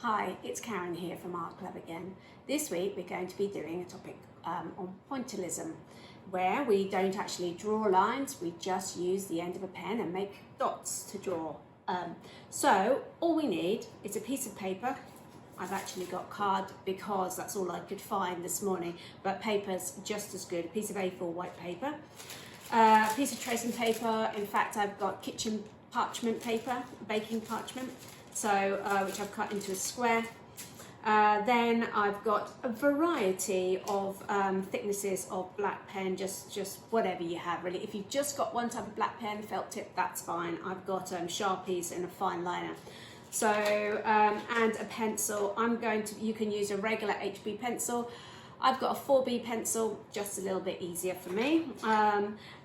Hi, it's Karen here from Art Club again. This week we're going to be doing a topic on pointillism, where we don't actually draw lines, we just use the end of a pen and make dots to draw. So all we need is a piece of paper. I've actually got card because that's all I could find this morning, but paper's just as good. A piece of A4 white paper, a piece of tracing paper. In fact, I've got kitchen parchment paper, baking parchment, so which I've cut into a square. Then I've got a variety of thicknesses of black pen, just whatever you have really. If you've just got one type of black pen, felt tip, that's fine. I've got Sharpies and a fine liner. So, and a pencil. You can use a regular HB pencil. I've got a 4B pencil, just a little bit easier for me.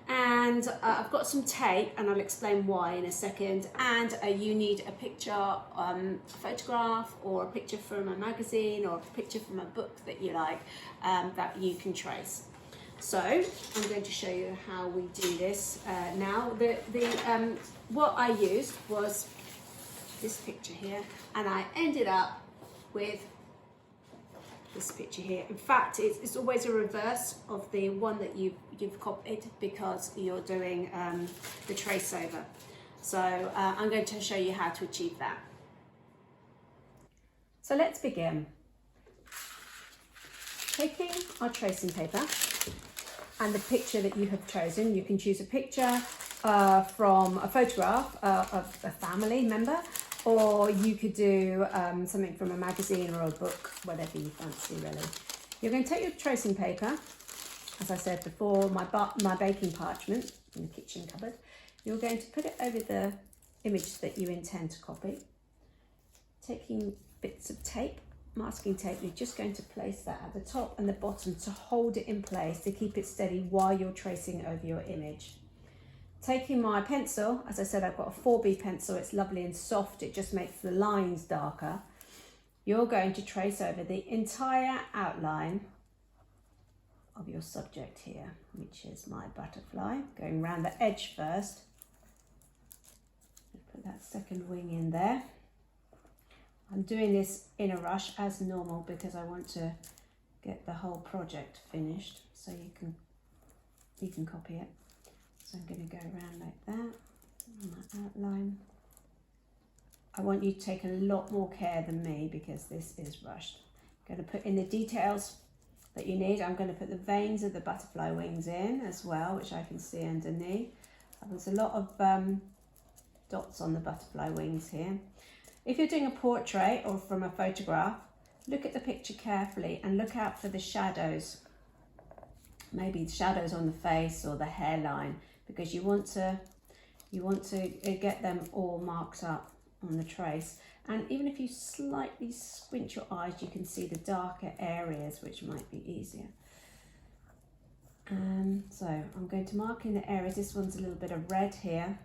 And I've got some tape, and I'll explain why in a second. And you need a picture, a photograph, or a picture from a magazine, or a picture from a book that you like, that you can trace. So I'm going to show you how we do this now. What I used was this picture here, and I ended up with this picture here. In fact, it's always a reverse of the one that you've copied, because you're doing the trace over. So I'm going to show you how to achieve that. So let's begin. Taking our tracing paper and the picture that you have chosen, you can choose a picture from a photograph of a family member, or you could do something from a magazine or a book, whatever you fancy really. You're going to take your tracing paper, as I said before, my baking parchment in the kitchen cupboard. You're going to put it over the image that you intend to copy. Taking bits of tape, masking tape, you're just going to place that at the top and the bottom to hold it in place, to keep it steady while you're tracing over your image. Taking my pencil, as I said, I've got a 4B pencil, it's lovely and soft, it just makes the lines darker. You're going to trace over the entire outline of your subject here, which is my butterfly, going around the edge first. Put that second wing in there. I'm doing this in a rush as normal because I want to get the whole project finished, so you can copy it. So I'm going to go around like that on my outline. I want you to take a lot more care than me because this is rushed. I'm going to put in the details that you need. I'm going to put the veins of the butterfly wings in as well, which I can see underneath. There's a lot of dots on the butterfly wings here. If you're doing a portrait or from a photograph, look at the picture carefully and look out for the shadows. Maybe the shadows on the face or the hairline, because you want to get them all marked up on the trace. And even if you slightly squint your eyes, you can see the darker areas, which might be easier. So I'm going to mark in the areas. This one's a little bit of red here,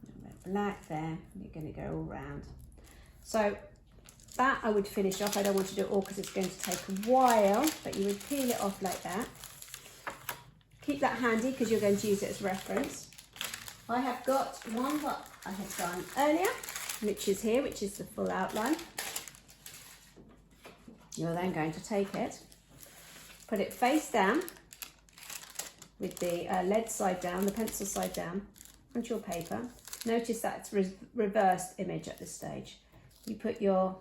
a little bit black there, and you're going to go all round. So that I would finish off. I don't want to do it all because it's going to take a while, but you would peel it off like that. Keep that handy because you're going to use it as reference. I have got one that I had done earlier, which is here, which is the full outline. You're then going to take it, put it face down with the lead side down, the pencil side down, onto your paper. Notice that it's reversed image at this stage. You put your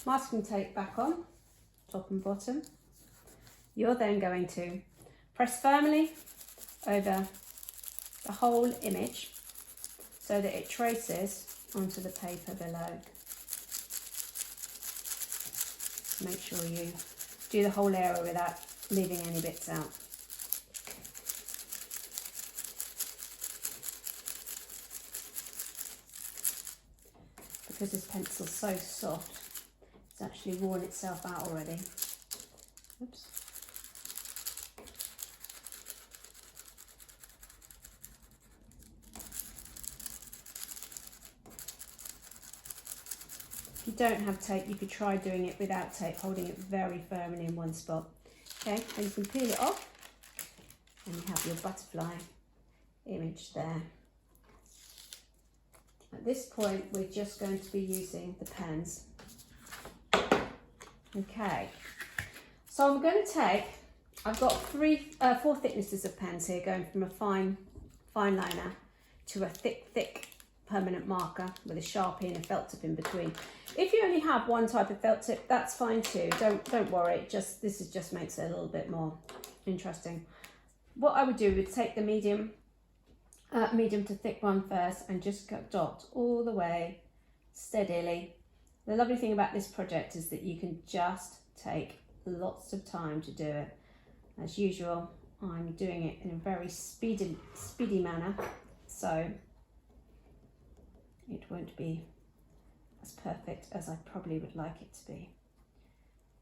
masking tape back on, top and bottom. You're then going to press firmly over the whole image so that it traces onto the paper below. Make sure you do the whole area without leaving any bits out. Because this pencil's so soft, it's actually worn itself out already. Oops. If you don't have tape, you could try doing it without tape, holding it very firmly in one spot. Okay, and you can peel it off, and you have your butterfly image there. At this point, we're just going to be using the pens. Okay, so I'm going to take, I've got four thicknesses of pens here, going from a fine liner to a thick permanent marker with a Sharpie and a felt tip in between. If you only have one type of felt tip, that's fine too. Don't worry. This just makes it a little bit more interesting. What I would do would take the medium to thick one first and just dot all the way steadily. The lovely thing about this project is that you can just take lots of time to do it. As usual, I'm doing it in a very speedy manner, so it won't be as perfect as I probably would like it to be.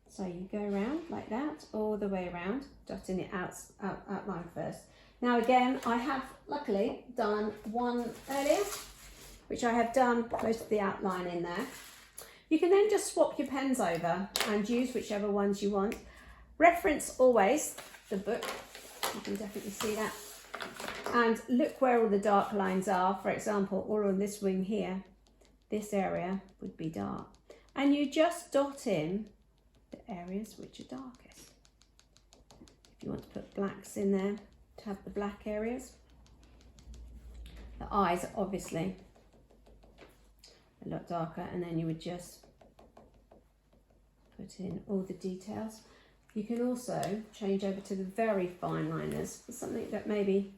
So you go around like that, all the way around, dotting it outline first. Now again, I have luckily done one earlier, which I have done most of the outline in there. You can then just swap your pens over and use whichever ones you want. Reference always the book, you can definitely see that. And look where all the dark lines are. For example, all on this wing here, this area would be dark. And you just dot in the areas which are darkest. If you want to put blacks in there to have the black areas. The eyes are obviously a lot darker, and then you would just put in all the details. You can also change over to the very fine liners for something that maybe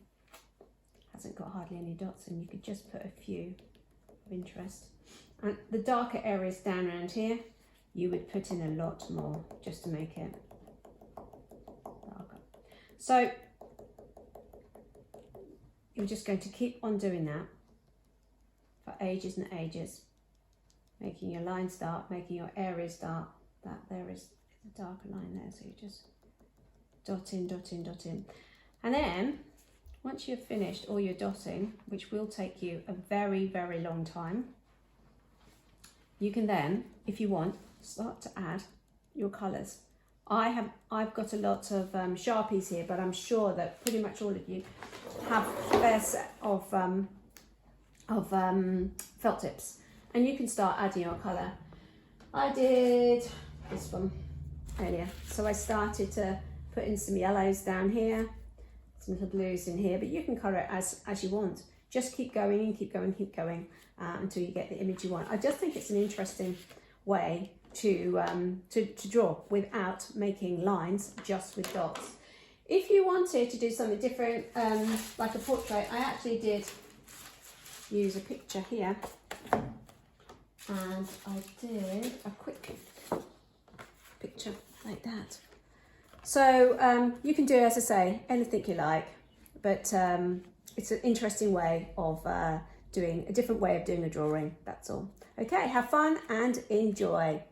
hasn't got hardly any dots, and you could just put a few of interest. And the darker areas down around here, you would put in a lot more just to make it darker. So you're just going to keep on doing that for ages and ages, making your lines dark, making your areas dark. That there is a darker line there, so you just dot in, dot in, dot in. And then once you've finished all your dotting, which will take you a very, very long time, you can then, if you want, start to add your colours. I've got a lot of Sharpies here, but I'm sure that pretty much all of you have a fair set of felt tips, and you can start adding your colour. I did this one earlier, so I started to put in some yellows down here, some little blues in here, but you can colour it as you want. Just keep going and keep going, until you get the image you want. I just think it's an interesting way to draw without making lines, just with dots. If you wanted to do something different, like a portrait, I actually did use a picture here, and I did a quick picture like that. So you can do, as I say, anything you like, but it's an interesting way of doing a different way of doing a drawing, that's all. Okay, have fun and enjoy.